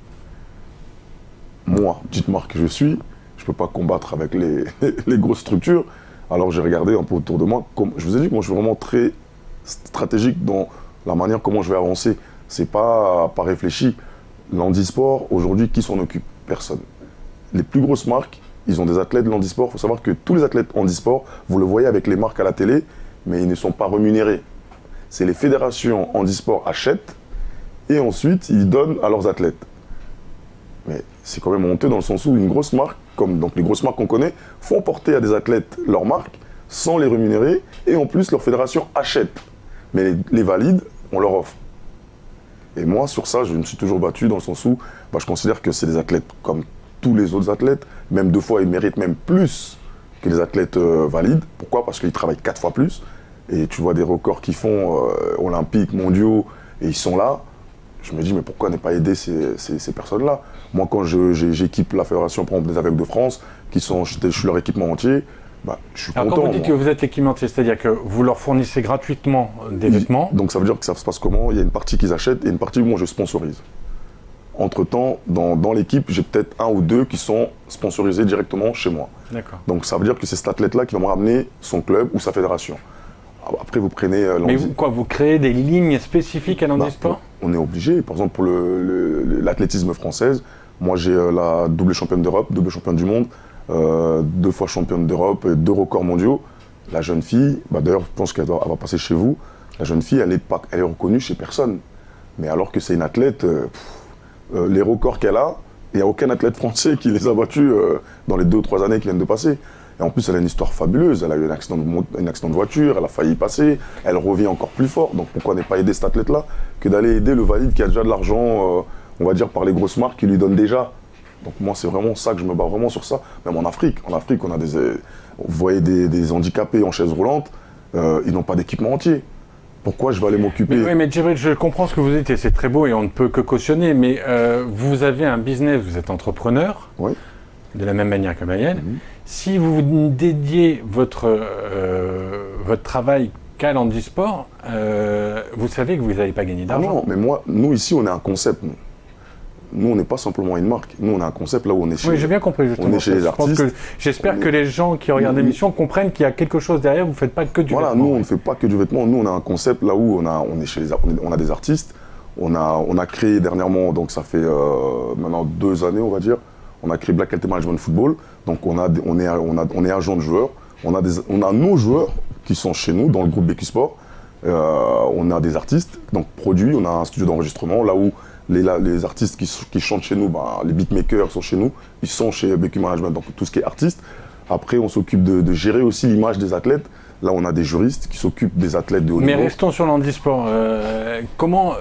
Moi, petite marque que je suis, je ne peux pas combattre avec les grosses structures. Alors j'ai regardé un peu autour de moi. Je vous ai dit que moi je suis vraiment très stratégique dans la manière comment je vais avancer. C'est pas réfléchi. L'handisport, aujourd'hui, qui s'en occupe? Personne. Les plus grosses marques, ils ont des athlètes de l'handisport. Il faut savoir que tous les athlètes handisport, vous le voyez avec les marques à la télé, mais ils ne sont pas rémunérés. C'est les fédérations handisport achètent et ensuite ils donnent à leurs athlètes. Mais c'est quand même honteux dans le sens où une grosse marque comme donc les grosses marques qu'on connaît, font porter à des athlètes leur marque sans les rémunérer et en plus leur fédération achète. Mais les valides, on leur offre. Et moi, sur ça, je me suis toujours battu dans le sens où je considère que c'est des athlètes comme tous les autres athlètes, même 2 fois, ils méritent même plus que les athlètes valides. Pourquoi ? Parce qu'ils travaillent 4 fois plus. Et tu vois des records qu'ils font olympiques, mondiaux, et ils sont là. Je me dis, mais pourquoi ne pas aider ces personnes-là ? Moi, quand j'équipe la fédération, par exemple, des aveugles de France, je suis leur équipement entier, je suis content. Quand vous dites que vous êtes l'équipementier, c'est-à-dire que vous leur fournissez gratuitement des vêtements. Donc ça veut dire que ça se passe comment ? Il y a une partie qu'ils achètent et une partie où moi je sponsorise. Entre-temps, dans l'équipe, j'ai peut-être 1 ou 2 qui sont sponsorisés directement chez moi. D'accord. Donc ça veut dire que c'est cet athlète-là qui va me ramener son club ou sa fédération. Après, vous prenez Mais vous créez des lignes spécifiques à l'handisport ? On est obligé. Par exemple, pour l'athlétisme française, moi j'ai la double championne d'Europe, double championne du monde, 2 fois championne d'Europe, 2 records mondiaux. La jeune fille, d'ailleurs, je pense qu'elle va passer chez vous. La jeune fille, elle est reconnue chez personne. Mais alors que c'est une athlète, les records qu'elle a, il n'y a aucun athlète français qui les a battus dans les 2 ou 3 années qui viennent de passer. Et en plus, elle a une histoire fabuleuse. Elle a eu un accident de voiture, elle a failli y passer, elle revient encore plus fort. Donc pourquoi ne pas aider cet athlète-là que d'aller aider le valide qui a déjà de l'argent, on va dire, par les grosses marques qui lui donnent déjà. Donc moi, c'est vraiment ça que je me bats vraiment sur ça. Même en Afrique, on a vous voyez des handicapés en chaise roulante, ils n'ont pas d'équipement entier. Pourquoi je vais aller m'occuper ? Oui, mais Djibril, je comprends ce que vous dites et c'est très beau et on ne peut que cautionner, mais vous avez un business, vous êtes entrepreneur, oui. De la même manière que Maëlle. Si vous dédiez votre travail qu'à l'handisport, vous savez que vous n'allez pas gagner d'argent. Non, mais nous ici, on est un concept. Nous, on n'est pas simplement une marque. Nous, on a un concept là où on est chez. Oui, j'ai bien compris. Justement. On est chez les artistes. J'espère que les gens qui regardent l'émission comprennent qu'il y a quelque chose derrière. Vous ne faites pas que du vêtement. Voilà, nous, on ne fait pas que du vêtement. Nous, on a un concept là où on est chez on a des artistes. On a créé dernièrement, donc ça fait maintenant 2 années, on va dire. On a créé Black Health Management Football. Donc on est agent de joueurs. On a nos joueurs qui sont chez nous dans le groupe BQ Sport. On a des artistes, donc produits. On a un studio d'enregistrement là où les artistes qui chantent chez nous, les beatmakers sont chez nous, ils sont chez BQ Management, donc tout ce qui est artiste. Après, on s'occupe de gérer aussi l'image des athlètes. Là, on a des juristes qui s'occupent des athlètes de haut niveau. Mais restons sur l'handisport. Comment...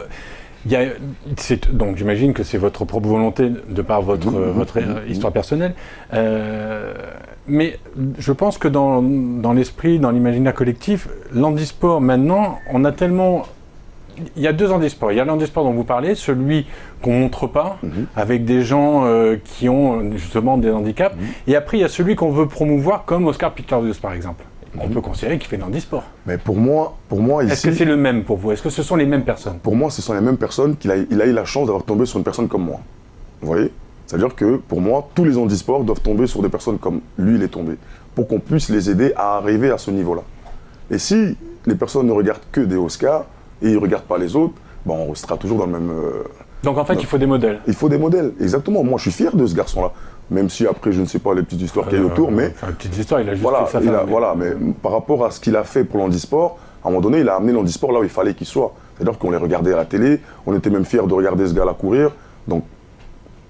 donc j'imagine que c'est votre propre volonté de par votre histoire personnelle. Mais je pense que dans l'esprit, dans l'imaginaire collectif, l'handisport maintenant, on a tellement... Il y a 2 handisports. Il y a l'handisport dont vous parlez, celui qu'on ne montre pas, avec des gens qui ont justement des handicaps. Et après, il y a celui qu'on veut promouvoir, comme Oscar Pistorius par exemple. On peut considérer qu'il fait de l'handisport. Mais pour moi ici... Est-ce que c'est le même pour vous ? Est-ce que ce sont les mêmes personnes ? Pour moi, ce sont les mêmes personnes il a eu la chance d'avoir tombé sur une personne comme moi. Vous voyez ? C'est-à-dire que pour moi, tous les handisports doivent tomber sur des personnes comme lui, il est tombé, pour qu'on puisse les aider à arriver à ce niveau-là. Et si les personnes ne regardent que des Oscars et ils ne regardent pas les autres, on restera toujours dans le même... Donc en fait, il faut des modèles. Il faut des modèles, exactement. Moi, je suis fier de ce garçon-là. Même si après, je ne sais pas les petites histoires qu'il y a autour, mais... Enfin, les petites histoires, il a juste fait sa femme. Voilà, mais par rapport à ce qu'il a fait pour l'handisport, à un moment donné, il a amené l'handisport là où il fallait qu'il soit. C'est-à-dire qu'on les regardait à la télé, on était même fiers de regarder ce gars-là courir. Donc,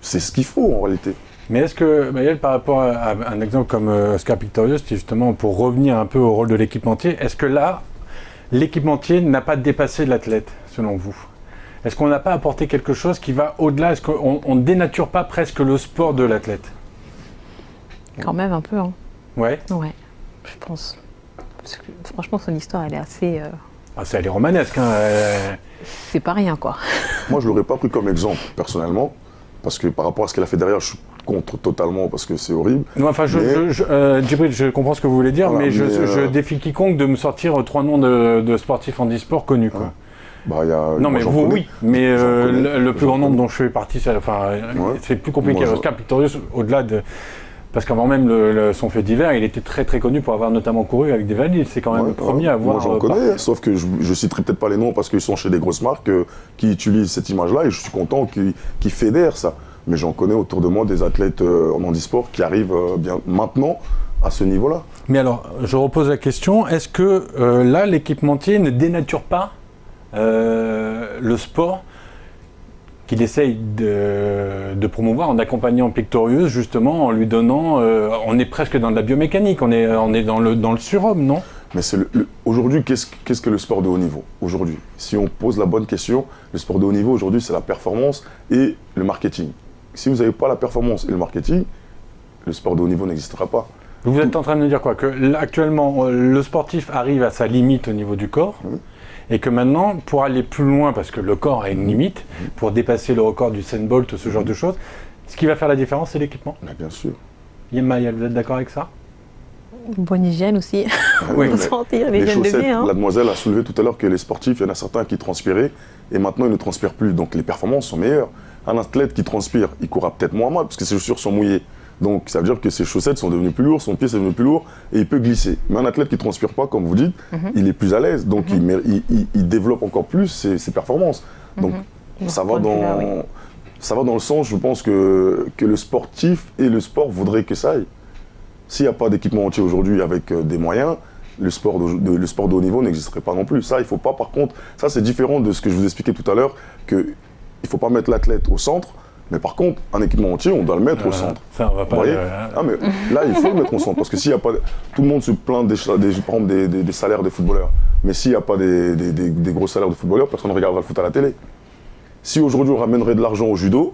c'est ce qu'il faut en réalité. Mais est-ce que, Maëlle, par rapport à un exemple comme Oscar Pistorius, qui justement, pour revenir un peu au rôle de l'équipementier, est-ce que là, l'équipementier n'a pas dépassé l'athlète, selon vous ? Est-ce qu'on n'a pas apporté quelque chose qui va au-delà ? Est-ce qu'on ne dénature pas presque le sport de l'athlète ? Quand même un peu, hein. Ouais. Ouais, je pense. Parce que, franchement, son histoire, elle est assez... Elle est romanesque, hein. C'est pas rien, quoi. Moi, je ne l'aurais pas pris comme exemple, personnellement, parce que par rapport à ce qu'elle a fait derrière, je suis contre totalement, parce que c'est horrible. Non, enfin, Djibril, je comprends ce que vous voulez dire, voilà, mais je défie quiconque de me sortir 3 noms de sportifs handisport connus, quoi. Non, mais vous, oui, mais le plus grand nombre dont je fais partie, c'est plus compliqué. Oscar Pistorius, au-delà de... Parce qu'avant même son fait divers, il était très très connu pour avoir notamment couru avec des valides. C'est quand même le premier à avoir... Moi j'en connais, sauf que je ne citerai peut-être pas les noms parce qu'ils sont chez des grosses marques qui utilisent cette image-là et je suis content qu'ils fédèrent ça. Mais j'en connais autour de moi des athlètes en handisport qui arrivent bien maintenant à ce niveau-là. Mais alors, je repose la question, est-ce que là, l'équipementier ne dénature pas le sport qu'il essaye de promouvoir en accompagnant Pictorius, justement, en lui donnant... on est presque dans de la biomécanique, on est dans le surhomme, non? Mais aujourd'hui, qu'est-ce que le sport de haut niveau? Aujourd'hui, si on pose la bonne question, le sport de haut niveau, aujourd'hui, c'est la performance et le marketing. Si vous n'avez pas la performance et le marketing, le sport de haut niveau n'existera pas. Vous êtes en train de me dire quoi? Que actuellement, le sportif arrive à sa limite au niveau du corps, et que maintenant, pour aller plus loin, parce que le corps a une limite, pour dépasser le record du Usain Bolt, ce genre de choses, ce qui va faire la différence, c'est l'équipement. Mais bien sûr. Yemma, vous êtes d'accord avec ça? Une bonne hygiène aussi. Oui, Faut sentir les hygiène de chaussettes, vie. Hein. la demoiselle a soulevé tout à l'heure que les sportifs, il y en a certains qui transpiraient et maintenant ils ne transpirent plus. Donc les performances sont meilleures. Un athlète qui transpire, il courra peut-être moins mal parce que ses chaussures sont mouillées. Donc ça veut dire que ses chaussettes sont devenues plus lourdes, son pied est devenu plus lourd et il peut glisser. Mais un athlète qui ne transpire pas, comme vous dites, il est plus à l'aise. Donc il développe encore plus ses performances. Donc ça va dans le sens, je pense, que le sportif et le sport voudraient que ça aille. S'il n'y a pas d'équipement entier aujourd'hui avec des moyens, le sport de haut niveau n'existerait pas non plus. Ça, il ne faut pas, par contre, ça c'est différent de ce que je vous expliquais tout à l'heure, qu'il ne faut pas mettre l'athlète au centre, mais par contre, un équipement entier, on doit le mettre au centre. Ça, on va pas... Vous voyez mais là, il faut le mettre au centre, parce que s'il n'y a pas... Tout le monde se plaint par exemple, des salaires des footballeurs, mais s'il n'y a pas des gros salaires de footballeurs, personne ne regardera le foot à la télé. Si aujourd'hui on ramènerait de l'argent au judo,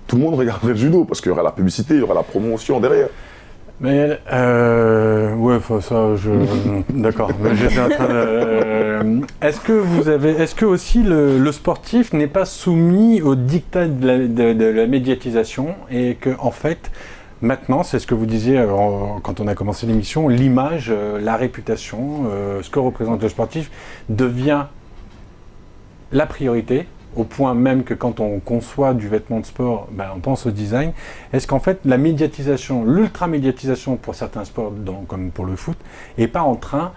tout le monde regarderait le judo, parce qu'il y aura la publicité, il y aura la promotion derrière. Mais ouais, ça, d'accord. Mais j'étais en train de... Est-ce que aussi le sportif n'est pas soumis au diktat de la médiatisation et que en fait, maintenant, c'est ce que vous disiez quand on a commencé l'émission, l'image, la réputation, ce que représente le sportif devient la priorité. Au point même que quand on conçoit du vêtement de sport, on pense au design. Est-ce qu'en fait, la médiatisation, l'ultra-médiatisation pour certains sports, comme pour le foot, n'est pas en train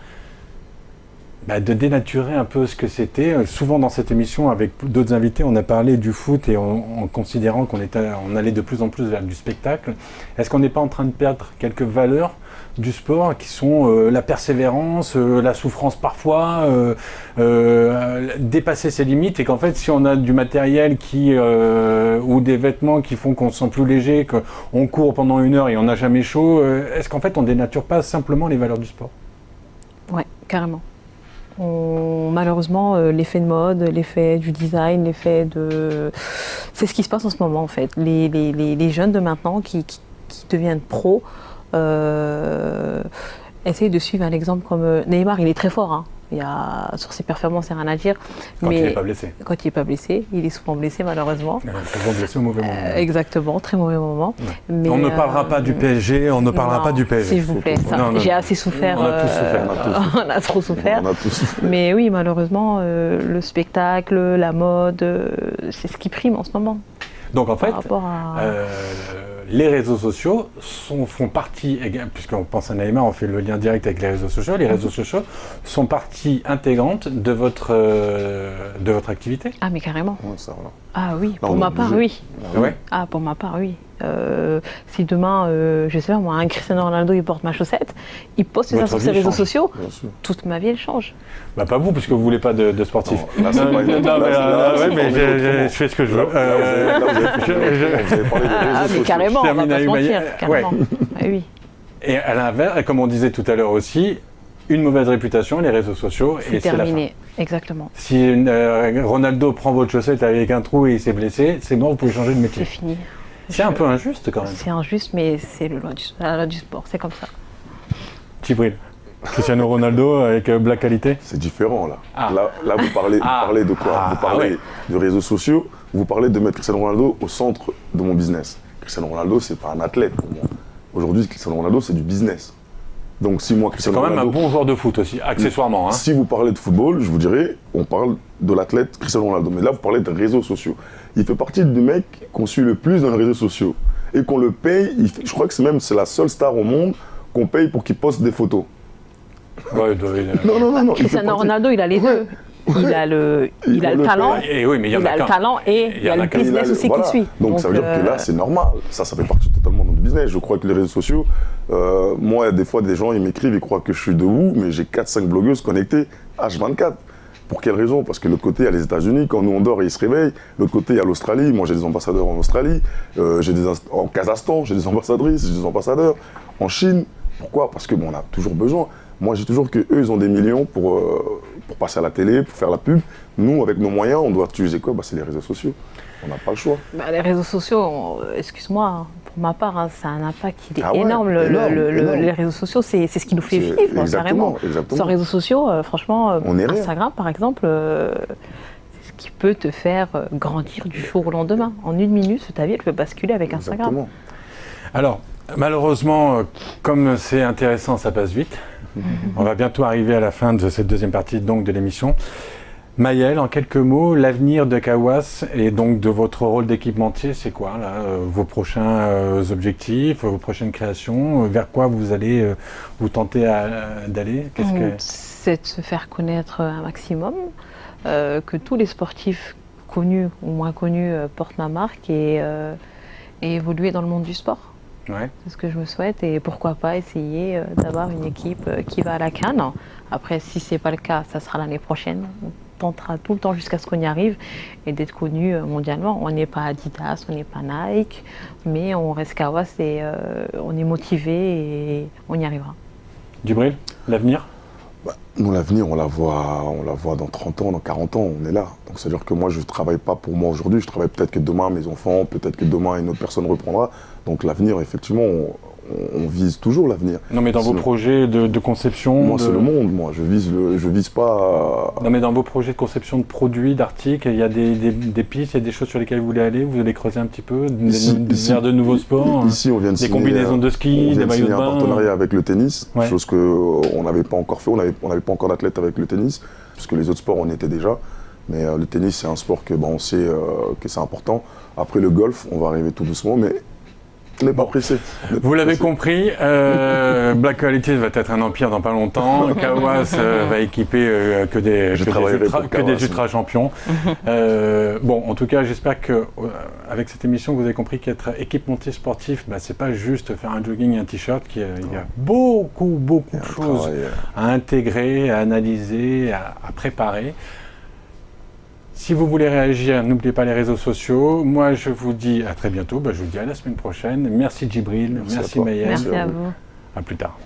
de dénaturer un peu ce que c'était? Souvent dans cette émission, avec d'autres invités, on a parlé du foot et en considérant qu'on allait de plus en plus vers du spectacle. Est-ce qu'on n'est pas en train de perdre quelques valeurs du sport qui sont la persévérance, la souffrance parfois, dépasser ses limites, et qu'en fait si on a du matériel ou des vêtements qui font qu'on se sent plus léger, qu'on court pendant 1 heure et on n'a jamais chaud, est-ce qu'en fait on dénature pas simplement les valeurs du sport? Ouais, carrément. Malheureusement, l'effet de mode, l'effet du design, c'est ce qui se passe en ce moment en fait. Les jeunes de maintenant qui deviennent pros, essayer de suivre un exemple comme Neymar. Il est très fort, hein. Sur ses performances, il n'y a rien à dire. Quand il n'est pas blessé. Quand il n'est pas blessé, il est souvent blessé malheureusement. Souvent blessé au mauvais moment. Exactement, très mauvais moment. Ouais. Mais, on ne parlera pas du PSG, on ne parlera pas du PSG. S'il vous plaît, j'ai assez souffert. On a tous souffert. On a trop souffert. On a tous souffert. Mais oui, malheureusement, le spectacle, la mode, c'est ce qui prime en ce moment. Donc en fait, les réseaux sociaux font partie, puisqu'on pense à Neymar, on fait le lien direct avec les réseaux sociaux, les réseaux sociaux sont partie intégrante de votre activité? Ah mais carrément. Ouais, ça, voilà. Ah oui, pour ma part, oui. Ouais. Ah, pour ma part, oui. Si demain, je sais pas moi, un Cristiano Ronaldo, il porte ma chaussette, il poste ça sur ses réseaux sociaux, toute ma vie, elle change. Pas vous, puisque vous voulez pas de sportif. Non, là, c'est pas une... je fais ce que je veux. Vous avez parlé des réseaux Ah, mais sociaux. carrément, on va pas se mentir, carrément. Ah oui. Et à l'inverse, comme on disait tout à l'heure aussi, une mauvaise réputation, les réseaux sociaux, c'est et c'est la fin. terminé, exactement. Si Ronaldo prend votre chaussette avec un trou et il s'est blessé, c'est mort, vous pouvez changer de métier. C'est fini. C'est un peu injuste quand même. C'est injuste, mais c'est la loi du sport, c'est comme ça. Djibril, Cristiano Ronaldo avec Black Qualité. C'est différent là. Ah. Là vous parlez de quoi? Vous parlez de réseaux sociaux, vous parlez de mettre Cristiano Ronaldo au centre de mon business. Cristiano Ronaldo, c'est pas un athlète pour moi. Aujourd'hui, Cristiano Ronaldo, c'est du business. Donc si moi, C'est Cristiano quand même Ronaldo, un bon joueur de foot aussi, accessoirement. Hein. Si vous parlez de football, je vous dirais, on parle de l'athlète Cristiano Ronaldo. Mais là, vous parlez de réseaux sociaux. Il fait partie du mec qu'on suit le plus dans les réseaux sociaux. Et qu'on le paye, je crois que c'est la seule star au monde qu'on paye pour qu'il poste des photos. Ouais, Non. Cristiano Ronaldo, il a les deux. Il a le talent, et oui, mais il y a le talent et il y a le business aussi qui suit. Donc ça veut dire que là, c'est normal. Ça fait partie totalement de notre business. Je crois que les réseaux sociaux, moi, des fois, des gens, ils m'écrivent, ils croient que je suis debout, mais j'ai 4-5 blogueuses connectées H24. Pour quelle raison? Parce que de l'autre côté, il y a les États-Unis, quand nous on dort, ils se réveillent. De l'autre côté, il y a l'Australie. Moi, j'ai des ambassadeurs en Australie. En Kazakhstan, j'ai des ambassadrices, j'ai des ambassadeurs. En Chine, pourquoi? Parce que on a toujours besoin. Moi, j'ai toujours qu'eux, ils ont des millions pour passer à la télé, pour faire la pub. Nous, avec nos moyens, on doit utiliser quoi? C'est les réseaux sociaux. On n'a pas le choix. Les réseaux sociaux, excuse-moi, hein, pour ma part, hein, ça a un impact qui est Ah ouais, énorme. énorme. Les réseaux sociaux, c'est ce qui nous fait vivre, carrément. Exactement. Sans réseaux sociaux, franchement, On est rien. Instagram, par exemple, c'est ce qui peut te faire grandir du jour au lendemain. En 1 minute, ta vie, elle peut basculer avec Instagram. Exactement. Alors, malheureusement, comme c'est intéressant, ça passe vite. On va bientôt arriver à la fin de cette deuxième partie donc, de l'émission. Maëlle, en quelques mots, l'avenir de Kawas et donc de votre rôle d'équipementier, c'est quoi là, vos prochains objectifs, vos prochaines créations, vers quoi vous allez vous tenter d'aller? C'est de se faire connaître un maximum, que tous les sportifs connus ou moins connus portent ma marque et évoluer dans le monde du sport. Ouais. C'est ce que je me souhaite et pourquoi pas essayer d'avoir une équipe qui va à la CAN. Après, si ce n'est pas le cas, ça sera l'année prochaine. On tentera tout le temps jusqu'à ce qu'on y arrive et d'être connu mondialement. On n'est pas Adidas, on n'est pas Nike, mais on reste Kawas et on est motivé et on y arrivera. Djibril, l'avenir? Nous, l'avenir, on la voit dans 30 ans, dans 40 ans, on est là. Donc, c'est-à-dire que moi, je ne travaille pas pour moi aujourd'hui, je travaille peut-être que demain, mes enfants, peut-être que demain, une autre personne reprendra. Donc, l'avenir, effectivement, on vise toujours l'avenir. Non, mais dans vos projets de conception... Moi, c'est le monde, moi. Je vise pas... Non, mais dans vos projets de conception de produits, d'articles, il y a des pistes, il y a des choses sur lesquelles vous voulez aller, vous allez creuser un petit peu, vers de nouveaux sports, ici, on vient de des signer, combinaisons de ski, des maillots de bain. un partenariat avec le tennis, Ouais. chose qu'on n'avait pas encore fait. On n'avait pas encore d'athlète avec le tennis, parce que les autres sports, on y était déjà. Mais le tennis, c'est un sport que on sait que c'est important. Après le golf, on va arriver tout doucement, mais on n'est pas pressé. Vous l'avez compris, Black Quality va être un empire dans pas longtemps. Kawas va équiper que des ultra champions. Bon, en tout cas, j'espère que avec cette émission, vous avez compris qu'être équipementier sportif, c'est pas juste faire un jogging et un t-shirt. Il y a beaucoup de choses à intégrer, à analyser, à préparer. Si vous voulez réagir, n'oubliez pas les réseaux sociaux. Moi, je vous dis à très bientôt. Je vous dis à la semaine prochaine. Merci Djibril, merci Maëlle. Merci à vous. À plus tard.